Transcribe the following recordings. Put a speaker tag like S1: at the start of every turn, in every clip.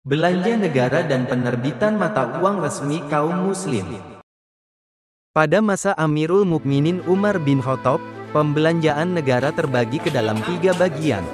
S1: Belanja negara dan penerbitan mata uang resmi kaum muslim. Pada masa Amirul Mukminin Umar bin Khattab, pembelanjaan negara terbagi ke dalam 3 bagian,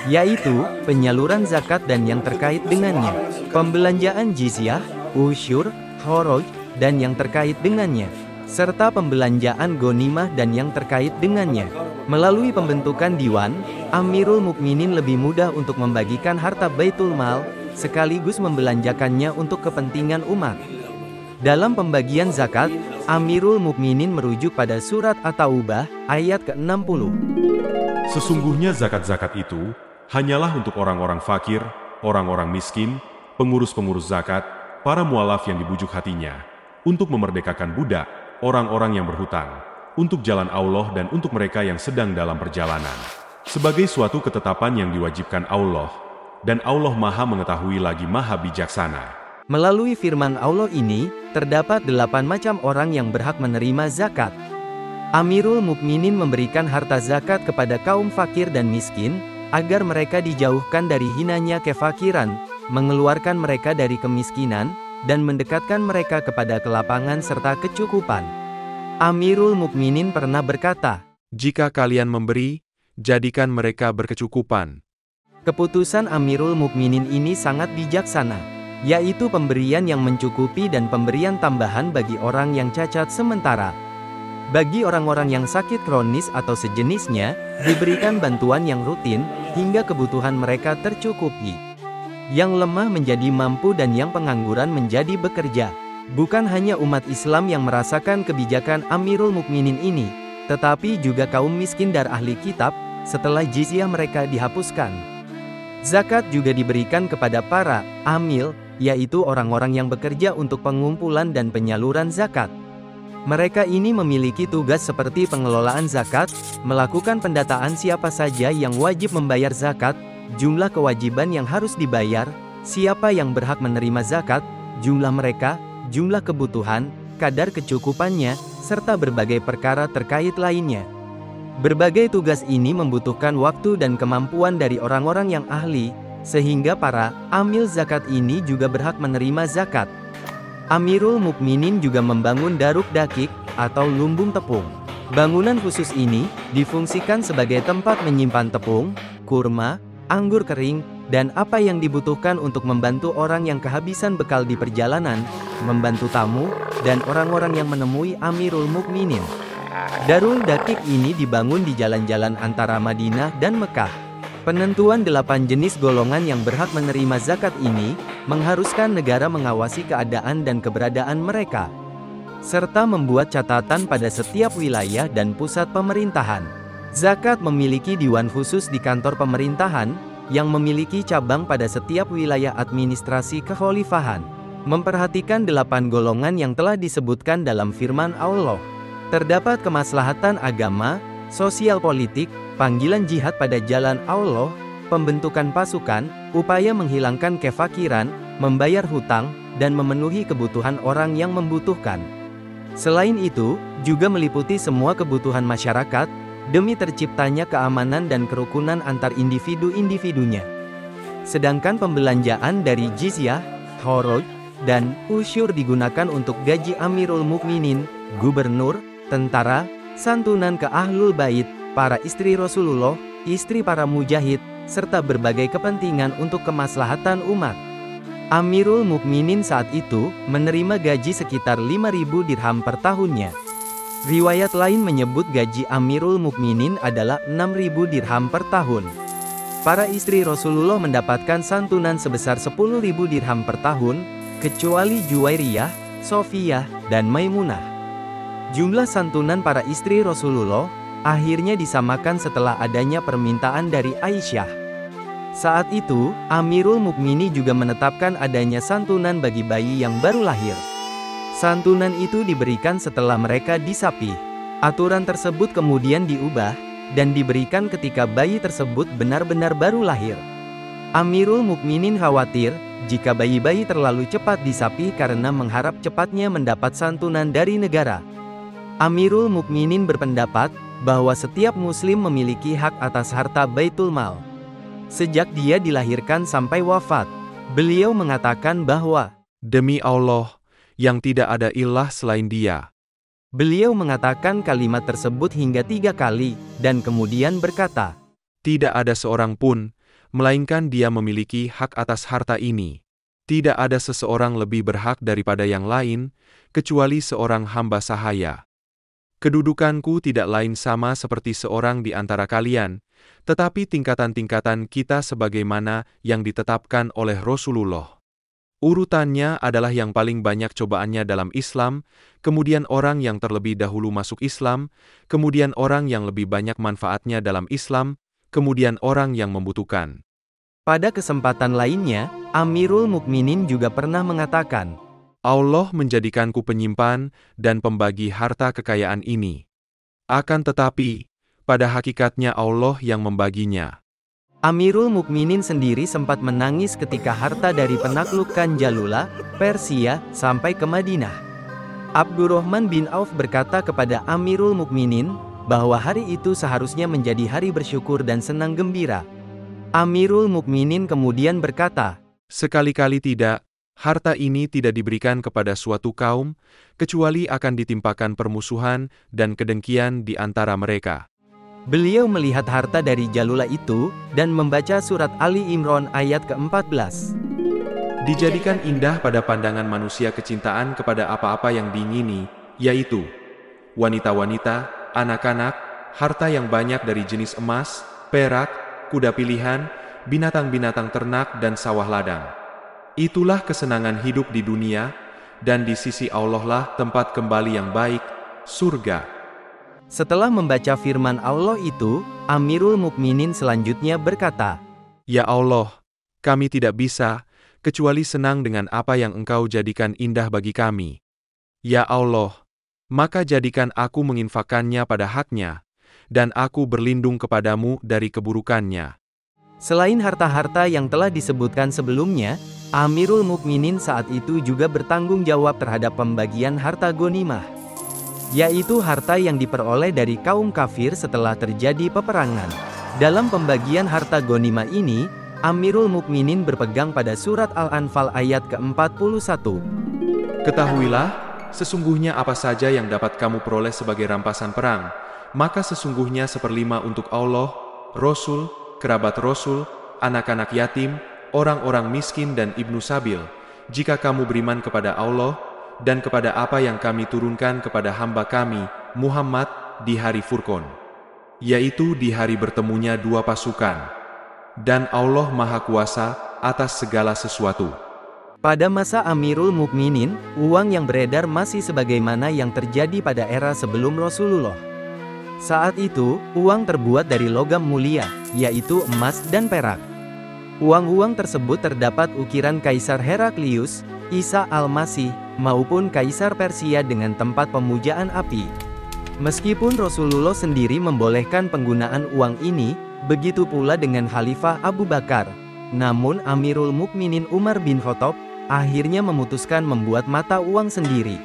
S1: yaitu penyaluran zakat dan yang terkait dengannya, pembelanjaan jizyah, usyur, kharaj, dan yang terkait dengannya, serta pembelanjaan ghanimah dan yang terkait dengannya. Melalui pembentukan diwan, Amirul Mukminin lebih mudah untuk membagikan harta Baitul Mal, sekaligus membelanjakannya untuk kepentingan umat. Dalam pembagian zakat, Amirul Mukminin merujuk pada surat At-Taubah, ayat ke-60.
S2: Sesungguhnya zakat-zakat itu hanyalah untuk orang-orang fakir, orang-orang miskin, pengurus-pengurus zakat, para mualaf yang dibujuk hatinya, untuk memerdekakan budak, orang-orang yang berhutang, untuk jalan Allah dan untuk mereka yang sedang dalam perjalanan, sebagai suatu ketetapan yang diwajibkan Allah, dan Allah Maha Mengetahui lagi Maha Bijaksana.
S1: Melalui firman Allah ini, terdapat 8 macam orang yang berhak menerima zakat. Amirul Mukminin memberikan harta zakat kepada kaum fakir dan miskin, agar mereka dijauhkan dari hinanya kefakiran, mengeluarkan mereka dari kemiskinan, dan mendekatkan mereka kepada kelapangan serta kecukupan. Amirul Mukminin pernah berkata,
S3: "Jika kalian memberi, jadikan mereka berkecukupan."
S1: Keputusan Amirul Mukminin ini sangat bijaksana, yaitu pemberian yang mencukupi dan pemberian tambahan bagi orang yang cacat sementara. Bagi orang-orang yang sakit kronis atau sejenisnya, diberikan bantuan yang rutin, hingga kebutuhan mereka tercukupi. Yang lemah menjadi mampu dan yang pengangguran menjadi bekerja. Bukan hanya umat Islam yang merasakan kebijakan Amirul Mukminin ini, tetapi juga kaum miskin dan ahli kitab, setelah jizyah mereka dihapuskan. Zakat juga diberikan kepada para amil, yaitu orang-orang yang bekerja untuk pengumpulan dan penyaluran zakat. Mereka ini memiliki tugas seperti pengelolaan zakat, melakukan pendataan siapa saja yang wajib membayar zakat, jumlah kewajiban yang harus dibayar, siapa yang berhak menerima zakat, jumlah mereka, jumlah kebutuhan, kadar kecukupannya, serta berbagai perkara terkait lainnya. Berbagai tugas ini membutuhkan waktu dan kemampuan dari orang-orang yang ahli, sehingga para amil zakat ini juga berhak menerima zakat. Amirul Mukminin juga membangun Daruk Dakik, atau lumbung tepung. Bangunan khusus ini difungsikan sebagai tempat menyimpan tepung, kurma, anggur kering, dan apa yang dibutuhkan untuk membantu orang yang kehabisan bekal di perjalanan, membantu tamu, dan orang-orang yang menemui Amirul Mukminin. Darul Dakik ini dibangun di jalan-jalan antara Madinah dan Mekah. Penentuan 8 jenis golongan yang berhak menerima zakat ini, mengharuskan negara mengawasi keadaan dan keberadaan mereka, serta membuat catatan pada setiap wilayah dan pusat pemerintahan. Zakat memiliki diwan khusus di kantor pemerintahan, yang memiliki cabang pada setiap wilayah administrasi kekhalifahan, memperhatikan 8 golongan yang telah disebutkan dalam firman Allah. Terdapat kemaslahatan agama, sosial politik, panggilan jihad pada jalan Allah, pembentukan pasukan, upaya menghilangkan kefakiran, membayar hutang, dan memenuhi kebutuhan orang yang membutuhkan. Selain itu, juga meliputi semua kebutuhan masyarakat, demi terciptanya keamanan dan kerukunan antar individu-individunya. Sedangkan pembelanjaan dari jizyah, kharaj, dan usyur digunakan untuk gaji Amirul Mukminin, gubernur, tentara, santunan ke Ahlul Bait, para istri Rasulullah, istri para mujahid, serta berbagai kepentingan untuk kemaslahatan umat. Amirul Mukminin saat itu menerima gaji sekitar 5.000 dirham per tahunnya. Riwayat lain menyebut gaji Amirul Mukminin adalah 6.000 dirham per tahun. Para istri Rasulullah mendapatkan santunan sebesar 10.000 dirham per tahun, kecuali Juwairiyah, Sofiyah, dan Maimunah. Jumlah santunan para istri Rasulullah akhirnya disamakan setelah adanya permintaan dari Aisyah. Saat itu, Amirul Mukminin juga menetapkan adanya santunan bagi bayi yang baru lahir. Santunan itu diberikan setelah mereka disapih. Aturan tersebut kemudian diubah, dan diberikan ketika bayi tersebut benar-benar baru lahir. Amirul Mukminin khawatir, jika bayi-bayi terlalu cepat disapih karena mengharap cepatnya mendapat santunan dari negara. Amirul Mukminin berpendapat, bahwa setiap muslim memiliki hak atas harta Baitul Mal. Sejak dia dilahirkan sampai wafat. Beliau mengatakan bahwa,
S3: Demi Allah, yang tidak ada ilah selain Dia.
S1: beliau mengatakan kalimat tersebut hingga 3 kali, dan kemudian berkata,
S3: Tidak ada seorang pun, melainkan Dia memiliki hak atas harta ini. Tidak ada seseorang lebih berhak daripada yang lain, kecuali seorang hamba sahaya. Kedudukanku tidak lain sama seperti seorang di antara kalian, tetapi tingkatan-tingkatan kita sebagaimana yang ditetapkan oleh Rasulullah. Urutannya adalah yang paling banyak cobaannya dalam Islam, kemudian orang yang terlebih dahulu masuk Islam, kemudian orang yang lebih banyak manfaatnya dalam Islam, kemudian orang yang membutuhkan.
S1: Pada kesempatan lainnya, Amirul Mukminin juga pernah mengatakan,
S3: Allah menjadikanku penyimpan dan pembagi harta kekayaan ini. Akan tetapi, pada hakikatnya Allah yang membaginya.
S1: Amirul Mukminin sendiri sempat menangis ketika harta dari penaklukan Jalula, Persia, sampai ke Madinah. Abdurrahman bin Auf berkata kepada Amirul Mukminin, bahwa hari itu seharusnya menjadi hari bersyukur dan senang gembira. Amirul Mukminin kemudian berkata,
S3: Sekali-kali tidak, harta ini tidak diberikan kepada suatu kaum, kecuali akan ditimpakan permusuhan dan kedengkian di antara mereka.
S1: Beliau melihat harta dari Jalula itu, dan membaca surat Ali Imran ayat ke-14.
S3: Dijadikan indah pada pandangan manusia kecintaan kepada apa-apa yang diingini, yaitu wanita-wanita, anak-anak, harta yang banyak dari jenis emas, perak, kuda pilihan, binatang-binatang ternak dan sawah ladang. Itulah kesenangan hidup di dunia, dan di sisi Allah lah tempat kembali yang baik, surga.
S1: Setelah membaca firman Allah itu, Amirul Mukminin selanjutnya berkata,
S3: Ya Allah, kami tidak bisa, kecuali senang dengan apa yang Engkau jadikan indah bagi kami. Ya Allah, maka jadikan aku menginfakkannya pada haknya, dan aku berlindung kepadamu dari keburukannya.
S1: Selain harta-harta yang telah disebutkan sebelumnya, Amirul Mukminin saat itu juga bertanggung jawab terhadap pembagian harta ghanimah, yaitu harta yang diperoleh dari kaum kafir setelah terjadi peperangan. Dalam pembagian harta ghanimah ini, Amirul Mukminin berpegang pada surat Al-Anfal ayat ke-41.
S3: Ketahuilah, sesungguhnya apa saja yang dapat kamu peroleh sebagai rampasan perang, maka sesungguhnya 1/5 untuk Allah, Rasul, kerabat Rasul, anak-anak yatim, orang-orang miskin dan ibnu sabil, jika kamu beriman kepada Allah, dan kepada apa yang kami turunkan kepada hamba kami, Muhammad, di hari Furqan, yaitu di hari bertemunya dua pasukan. Dan Allah Maha Kuasa atas segala sesuatu.
S1: Pada masa Amirul Mukminin, uang yang beredar masih sebagaimana yang terjadi pada era sebelum Rasulullah. Saat itu, uang terbuat dari logam mulia, yaitu emas dan perak. Uang-uang tersebut terdapat ukiran Kaisar Heraklius, Isa Al-Masih, maupun Kaisar Persia dengan tempat pemujaan api. Meskipun Rasulullah sendiri membolehkan penggunaan uang ini, begitu pula dengan Khalifah Abu Bakar. Namun Amirul Mukminin Umar bin Khattab akhirnya memutuskan membuat mata uang sendiri.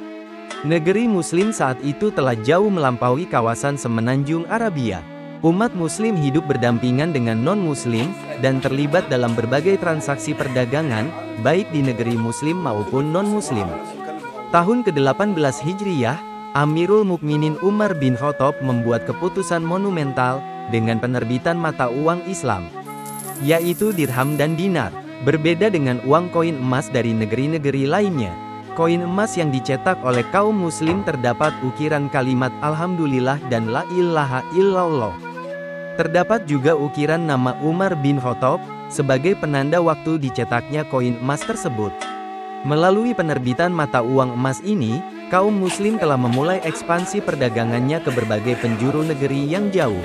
S1: Negeri Muslim saat itu telah jauh melampaui kawasan semenanjung Arabia. Umat Muslim hidup berdampingan dengan non-Muslim, dan terlibat dalam berbagai transaksi perdagangan, baik di negeri Muslim maupun non-Muslim. Tahun ke-18 Hijriyah, Amirul Mukminin Umar bin Khattab membuat keputusan monumental, dengan penerbitan mata uang Islam, yaitu dirham dan dinar. Berbeda dengan uang koin emas dari negeri-negeri lainnya, koin emas yang dicetak oleh kaum muslim terdapat ukiran kalimat Alhamdulillah dan La ilaha illallah. Terdapat juga ukiran nama Umar bin Khattab, sebagai penanda waktu dicetaknya koin emas tersebut. Melalui penerbitan mata uang emas ini, kaum muslim telah memulai ekspansi perdagangannya ke berbagai penjuru negeri yang jauh.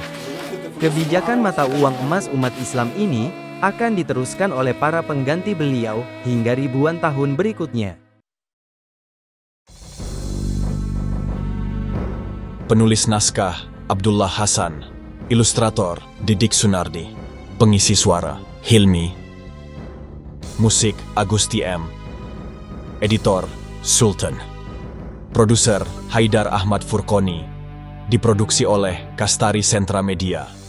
S1: Kebijakan mata uang emas umat Islam ini akan diteruskan oleh para pengganti beliau hingga ribuan tahun berikutnya.
S4: Penulis naskah Abdullah Hasan, ilustrator Didik Sunardi, pengisi suara Hilmi, musik Agusti M, editor Sultan, produser Haidar Ahmad Furqoni, diproduksi oleh Kastari Sentra Media.